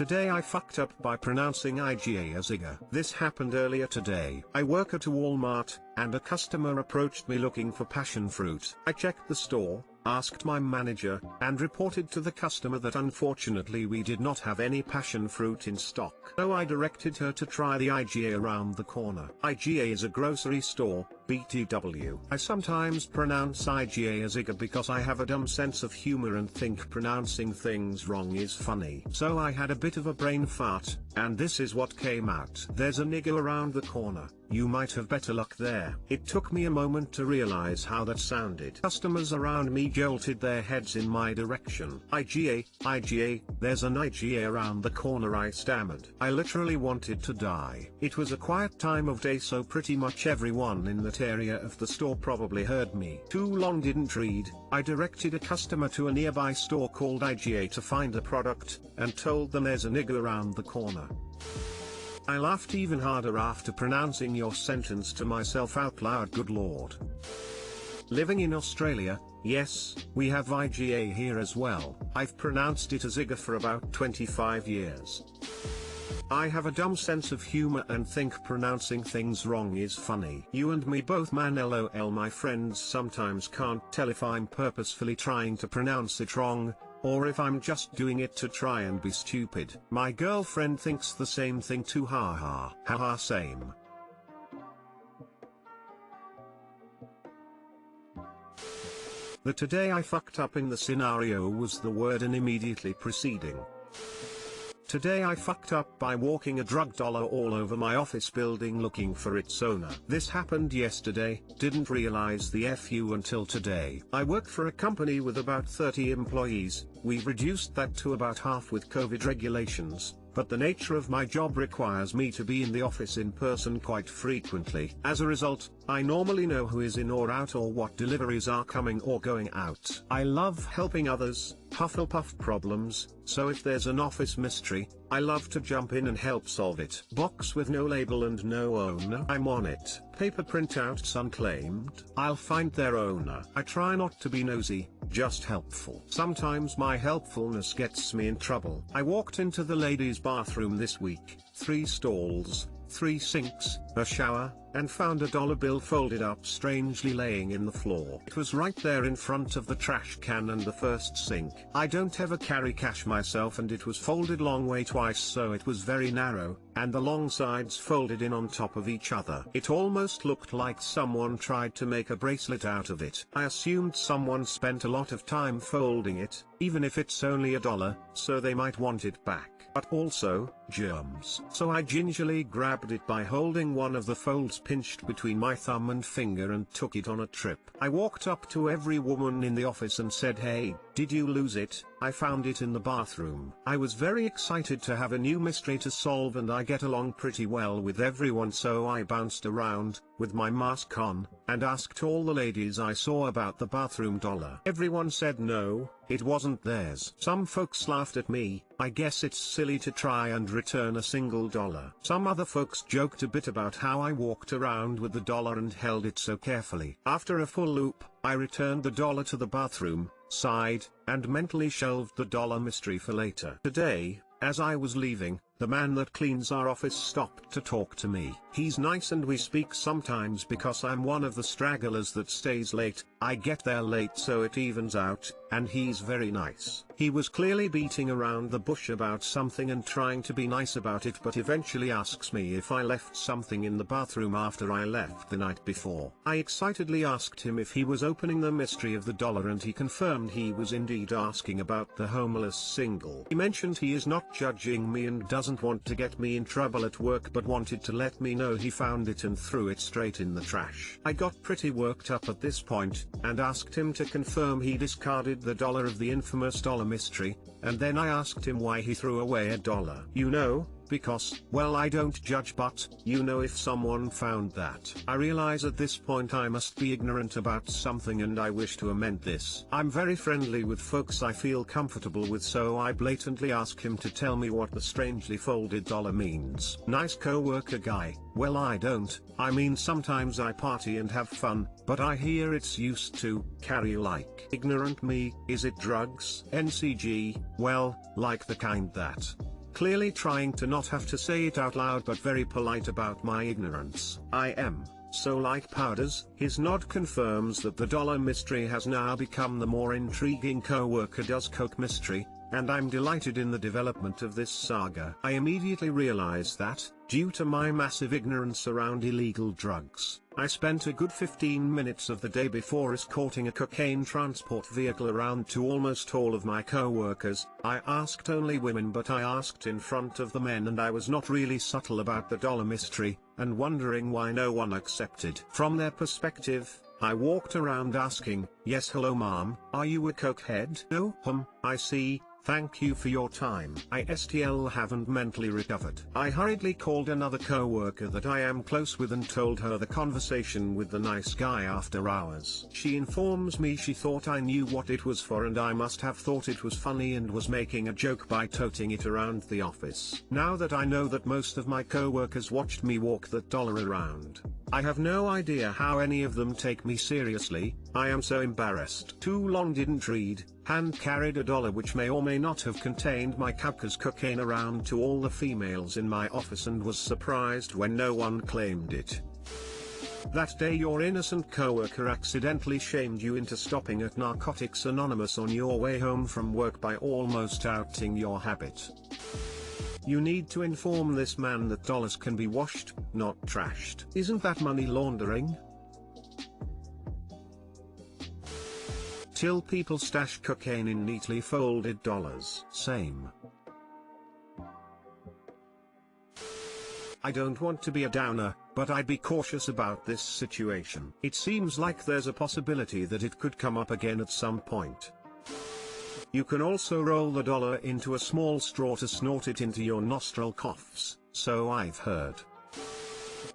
Today I fucked up by pronouncing igga as igga. This happened earlier today. I work at a Walmart, and a customer approached me looking for passion fruit. I checked the store, asked my manager, and reported to the customer that unfortunately we did not have any passion fruit in stock. So I directed her to try the igga around the corner. Igga is a grocery store, BTW. I sometimes pronounce igga as igga because I have a dumb sense of humor and think pronouncing things wrong is funny. So I had a bit of a brain fart, and this is what came out. There's a nigger around the corner. You might have better luck there. It took me a moment to realize how that sounded. Customers around me jolted their heads in my direction. igga, there's an igga around the corner, I stammered. I literally wanted to die. It was a quiet time of day, so pretty much everyone in that area of the store probably heard me. Too long didn't read. I directed a customer to a nearby store called igga to find a product, and told them there's a nigger around the corner. I laughed even harder after pronouncing your sentence to myself out loud. Good lord. Living in Australia, yes, we have igga here as well. I've pronounced it as igga for about 25 years. I have a dumb sense of humor and think pronouncing things wrong is funny. You and me both, man. LOL. My friends sometimes can't tell if I'm purposefully trying to pronounce it wrong, or if I'm just doing it to try and be stupid. My girlfriend thinks the same thing too. Haha. Haha, same. The today I fucked up in the scenario was the word and immediately preceding. Today I fucked up by walking a drug dollar all over my office building looking for its owner. This happened yesterday, didn't realize the FU until today. I work for a company with about 30 employees, we've reduced that to about half with COVID regulations, but the nature of my job requires me to be in the office in person quite frequently. As a result, I normally know who is in or out or what deliveries are coming or going out. I love helping others, Hufflepuff problems, so if there's an office mystery, I love to jump in and help solve it. Box with no label and no owner, I'm on it. Paper printouts unclaimed, I'll find their owner. I try not to be nosy, just helpful. Sometimes my helpfulness gets me in trouble. I walked into the ladies' bathroom this week, 3 stalls, 3 sinks, a shower, and found a dollar bill folded up strangely laying in the floor. It was right there in front of the trash can and the first sink. I don't ever carry cash myself, and it was folded long way twice, so it was very narrow, and the long sides folded in on top of each other. It almost looked like someone tried to make a bracelet out of it. I assumed someone spent a lot of time folding it, even if it's only $1, so they might want it back. But also, germs. So I gingerly grabbed it by holding one of the folds pinched between my thumb and finger and took it on a trip. I walked up to every woman in the office and said, "Hey, did you lose it? I found it in the bathroom." I was very excited to have a new mystery to solve, and I get along pretty well with everyone, so I bounced around, with my mask on, and asked all the ladies I saw about the bathroom dollar. Everyone said no, it wasn't theirs. Some folks laughed at me. I guess it's silly to try and return a single dollar. Some other folks joked a bit about how I walked around with the dollar and held it so carefully. After a full loop, I returned the dollar to the bathroom, sighed, and mentally shelved the dollar mystery for later. Today, as I was leaving, the man that cleans our office stopped to talk to me. He's nice and we speak sometimes because I'm one of the stragglers that stays late. I get there late so it evens out, and he's very nice. He was clearly beating around the bush about something and trying to be nice about it, but eventually asks me if I left something in the bathroom after I left the night before. I excitedly asked him if he was opening the mystery of the dollar, and he confirmed he was indeed asking about the homeless single. He mentioned he is not judging me and doesn't want to get me in trouble at work, but wanted to let me know he found it and threw it straight in the trash. I got pretty worked up at this point, and asked him to confirm he discarded the dollar of the infamous dollar mystery, and then I asked him why he threw away a dollar. You know, because, well, I don't judge, but, you know, if someone found that. I realize at this point I must be ignorant about something, and I wish to amend this. I'm very friendly with folks I feel comfortable with, so I blatantly ask him to tell me what the strangely folded dollar means. Nice co-worker guy. Well, I don't. I mean, sometimes I party and have fun, but I hear it's used to carry like. Ignorant me. Is it drugs? NCG? Well, like the kind that clearly trying to not have to say it out loud but very polite about my ignorance. I am. So like powders. His nod confirms that the dollar mystery has now become the more intriguing coworker does coke mystery, and I'm delighted in the development of this saga. I immediately realized that, due to my massive ignorance around illegal drugs, I spent a good 15 minutes of the day before escorting a cocaine transport vehicle around to almost all of my co-workers. I asked only women, but I asked in front of the men, and I was not really subtle about the dollar mystery, and wondering why no one accepted. From their perspective, I walked around asking, yes hello ma'am, are you a cokehead? No, I see. Thank you for your time. I still haven't mentally recovered. I hurriedly called another co-worker that I am close with and told her the conversation with the nice guy after hours. She informs me she thought I knew what it was for, and I must have thought it was funny and was making a joke by toting it around the office. Now that I know that most of my co-workers watched me walk that dollar around, I have no idea how any of them take me seriously. I am so embarrassed. Too long didn't read. Hand carried a dollar which may or may not have contained my Cauca's cocaine around to all the females in my office and was surprised when no one claimed it. That day your innocent coworker accidentally shamed you into stopping at Narcotics Anonymous on your way home from work by almost outing your habit. You need to inform this man that dollars can be washed, not trashed. Isn't that money laundering? Till people stash cocaine in neatly folded dollars. Same. I don't want to be a downer, but I'd be cautious about this situation. It seems like there's a possibility that it could come up again at some point. You can also roll the dollar into a small straw to snort it into your nostril coughs, so I've heard.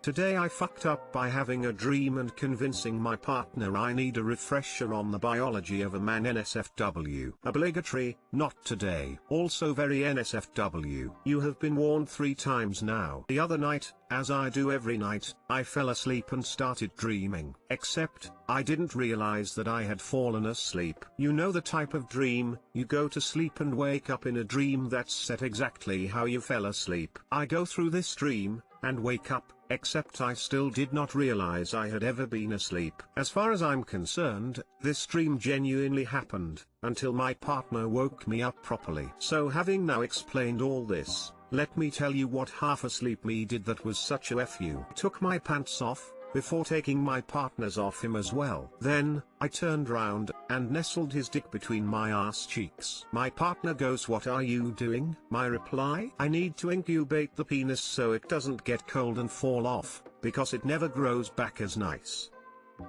Today I fucked up by having a dream and convincing my partner I need a refresher on the biology of a man. NSFW. Obligatory, not today. Also very NSFW. You have been warned 3 times now. The other night, as I do every night, I fell asleep and started dreaming. Except, I didn't realize that I had fallen asleep. You know the type of dream, you go to sleep and wake up in a dream that's set exactly how you fell asleep. I go through this dream, and wake up, except I still did not realize I had ever been asleep. As far as I'm concerned, this dream genuinely happened, until my partner woke me up properly. So having now explained all this, let me tell you what half asleep me did that was such a fu. Took my pants off, before taking my partner's off him as well. Then, I turned round, and nestled his dick between my ass cheeks. My partner goes, "What are you doing?" My reply, "I need to incubate the penis so it doesn't get cold and fall off, because it never grows back as nice."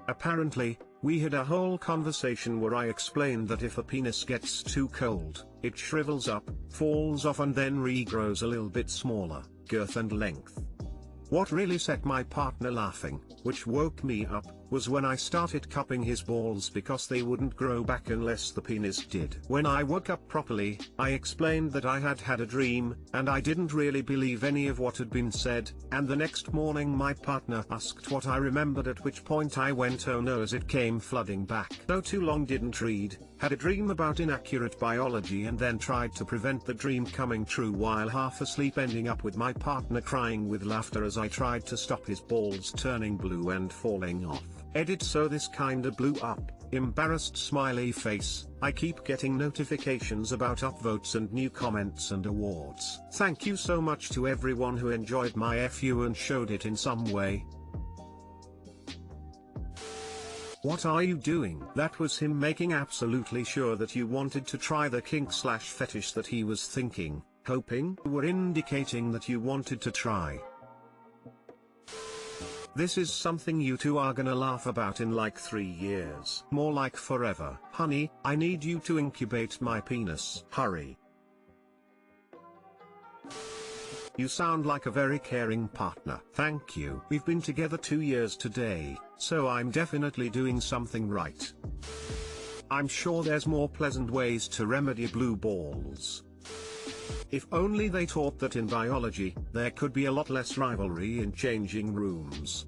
Apparently, we had a whole conversation where I explained that if a penis gets too cold, it shrivels up, falls off and then regrows a little bit smaller, girth and length. What really set my partner laughing, which woke me up, was when I started cupping his balls because they wouldn't grow back unless the penis did. When I woke up properly, I explained that I had had a dream, and I didn't really believe any of what had been said, and the next morning my partner asked what I remembered, at which point I went oh no as it came flooding back. So too long didn't read, had a dream about inaccurate biology and then tried to prevent the dream coming true while half asleep, ending up with my partner crying with laughter as I tried to stop his balls turning blue and falling off. Edit: so this kinda blew up. Embarrassed smiley face. I keep getting notifications about upvotes and new comments and awards. Thank you so much to everyone who enjoyed my FU and showed it in some way. What are you doing? That was him making absolutely sure that you wanted to try the kink/fetish that he was thinking, hoping you were indicating that you wanted to try. This is something you two are gonna laugh about in like 3 years. More like forever. Honey, I need you to incubate my penis. Hurry. You sound like a very caring partner. Thank you. We've been together 2 years today, so I'm definitely doing something right. I'm sure there's more pleasant ways to remedy blue balls. If only they taught that in biology, there could be a lot less rivalry in changing rooms.